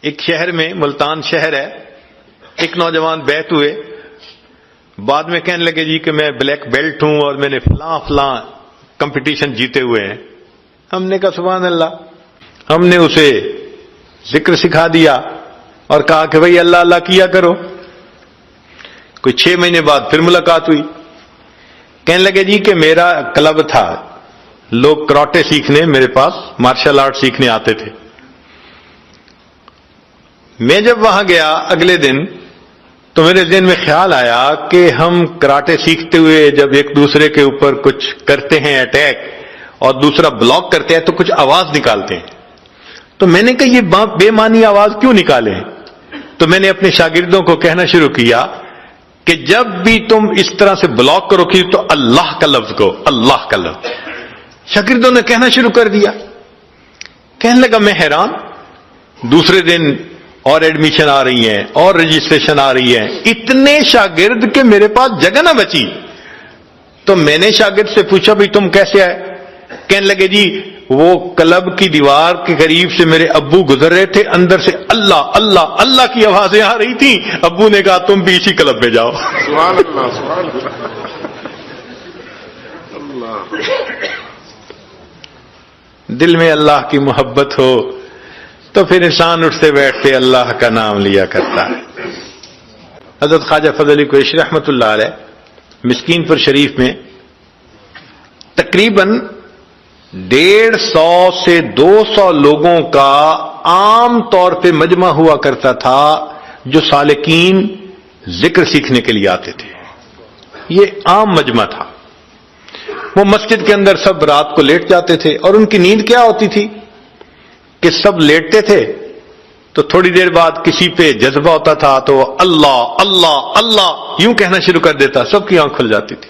ایک شہر میں، ملتان شہر ہے، ایک نوجوان بیعت ہوئے، بعد میں کہنے لگے جی کہ میں بلیک بیلٹ ہوں اور میں نے فلاں فلاں کمپٹیشن جیتے ہوئے ہیں۔ ہم نے کہا سبحان اللہ۔ ہم نے اسے ذکر سکھا دیا اور کہا کہ بھئی اللہ اللہ کیا کرو۔ کوئی 6 مہینے بعد پھر ملاقات ہوئی، کہنے لگے جی کہ میرا کلب تھا، لوگ کراٹے سیکھنے میرے پاس مارشل آرٹ سیکھنے آتے تھے۔ میں جب وہاں گیا اگلے دن تو میرے ذہن میں خیال آیا کہ ہم کراٹے سیکھتے ہوئے جب ایک دوسرے کے اوپر کچھ کرتے ہیں اٹیک اور دوسرا بلاک کرتے ہیں تو کچھ آواز نکالتے ہیں، تو میں نے کہا یہ بے معنی آواز کیوں نکالیں؟ تو میں نے اپنے شاگردوں کو کہنا شروع کیا کہ جب بھی تم اس طرح سے بلاک کرو گی تو اللہ کا لفظ کہو، اللہ کا لفظ۔ شاگردوں نے کہنا شروع کر دیا۔ کہنے لگا میں حیران، دوسرے دن اور ایڈمیشن آ رہی ہیں اور رجسٹریشن آ رہی ہے، اتنے شاگرد کہ میرے پاس جگہ نہ بچی۔ تو میں نے شاگرد سے پوچھا بھئی تم کیسے آئے؟ کہنے لگے جی وہ کلب کی دیوار کے قریب سے میرے ابو گزر رہے تھے، اندر سے اللہ اللہ اللہ کی آوازیں آ رہی تھیں، ابو نے کہا تم بھی اسی کلب میں جاؤ۔ سبحان اللہ، سبحان اللہ۔ دل میں اللہ کی محبت ہو تو پھر انسان اٹھتے بیٹھتے اللہ کا نام لیا کرتا ہے۔ حضرت خواجہ فضل علی قریشی رحمۃ اللہ علیہ مسکین پور شریف میں تقریباً 150 سے 200 لوگوں کا عام طور پہ مجمع ہوا کرتا تھا جو سالکین ذکر سیکھنے کے لیے آتے تھے۔ یہ عام مجمع تھا۔ وہ مسجد کے اندر سب رات کو لیٹ جاتے تھے اور ان کی نیند کیا ہوتی تھی کہ سب لیٹتے تھے تو تھوڑی دیر بعد کسی پہ جذبہ ہوتا تھا تو وہ اللہ اللہ اللہ یوں کہنا شروع کر دیتا، سب کی آنکھ کھل جاتی تھی۔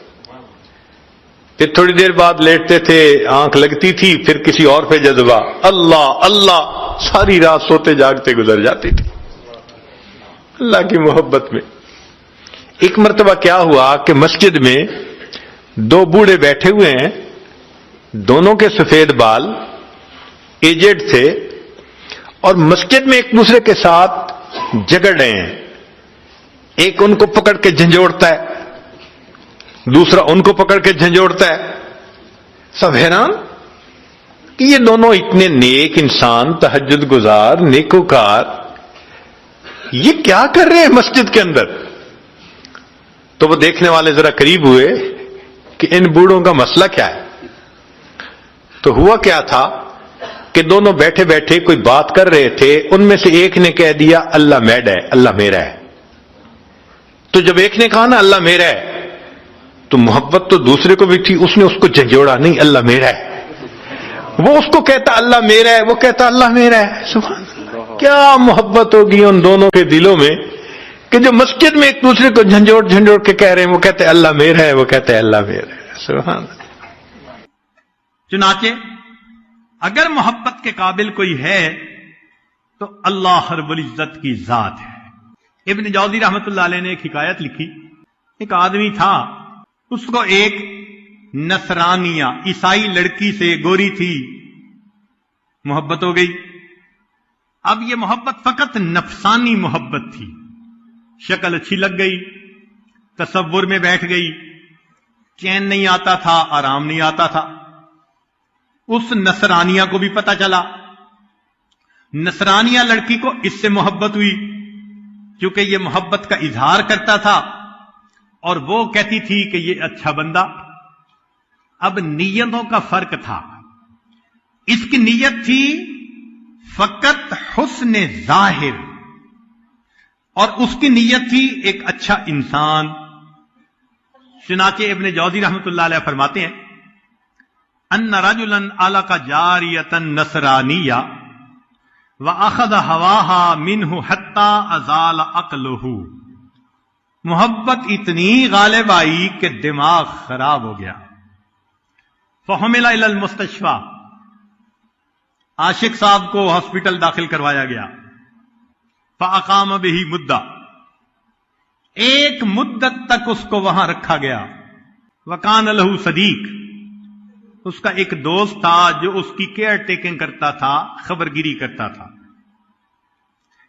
پھر تھوڑی دیر بعد لیٹتے تھے، آنکھ لگتی تھی، پھر کسی اور پہ جذبہ، اللہ اللہ، ساری رات سوتے جاگتے گزر جاتی تھی اللہ کی محبت میں۔ ایک مرتبہ کیا ہوا کہ مسجد میں 2 بوڑھے بیٹھے ہوئے ہیں، دونوں کے سفید بال، ایجڈ تھے، اور مسجد میں ایک دوسرے کے ساتھ جھگڑ رہے ہیں۔ ایک ان کو پکڑ کے جھنجھوڑتا ہے، دوسرا ان کو پکڑ کے جھنجھوڑتا ہے۔ سب حیران کہ یہ دونوں اتنے نیک انسان، تہجد گزار، نیکوکار، یہ کیا کر رہے ہیں مسجد کے اندر؟ تو وہ دیکھنے والے ذرا قریب ہوئے کہ ان بوڑھوں کا مسئلہ کیا ہے۔ تو ہوا کیا تھا کہ دونوں بیٹھے بیٹھے کوئی بات کر رہے تھے، ان میں سے ایک نے کہہ دیا اللہ میڈ ہے، اللہ میرا ہے۔ تو جب ایک نے کہا نا اللہ میرا ہے تو محبت تو دوسرے کو بھی تھی، اس نے اس کو جھنجھوڑا، نہیں اللہ میرا ہے۔ وہ اس کو کہتا اللہ میرا ہے، وہ کہتا اللہ میرا ہے۔ سبحان اللہ، کیا محبت ہوگی ان دونوں کے دلوں میں کہ جو مسجد میں ایک دوسرے کو جھنجھوڑ جھنجھوڑ کے کہہ رہے ہیں، وہ کہتے ہیں اللہ میرا ہے، وہ کہتے ہیں اللہ میرا ہے۔ سبحان اللہ۔ چنانچہ اگر محبت کے قابل کوئی ہے تو اللہ رب العزت کی ذات ہے۔ ابن جوزی رحمۃ اللہ علیہ نے ایک حکایت لکھی، ایک آدمی تھا، اس کو ایک نصرانیہ عیسائی لڑکی سے، گوری تھی، محبت ہو گئی۔ اب یہ محبت فقط نفسانی محبت تھی، شکل اچھی لگ گئی، تصور میں بیٹھ گئی، چین نہیں آتا تھا، آرام نہیں آتا تھا۔ اس نصرانیہ کو بھی پتا چلا، نصرانیہ لڑکی کو اس سے محبت ہوئی کیونکہ یہ محبت کا اظہار کرتا تھا اور وہ کہتی تھی کہ یہ اچھا بندہ۔ اب نیتوں کا فرق تھا، اس کی نیت تھی فقط حسن ظاہر اور اس کی نیت تھی ایک اچھا انسان۔ چنانچہ ابن جوزی رحمۃ اللہ علیہ فرماتے ہیں ان رجلا علق جاریۃ نصرانیہ واخذ ہواها منه حتى ازال عقله، محبت اتنی غالب آئی کہ دماغ خراب ہو گیا۔ فحمل الى المستشفى، عاشق صاحب کو ہاسپٹل داخل کروایا گیا۔ فاقام به مدہ، ایک مدت تک اس کو وہاں رکھا گیا۔ وکان له صدیق، اس کا ایک دوست تھا جو اس کی کیئر ٹیکنگ کرتا تھا، خبرگیری کرتا تھا۔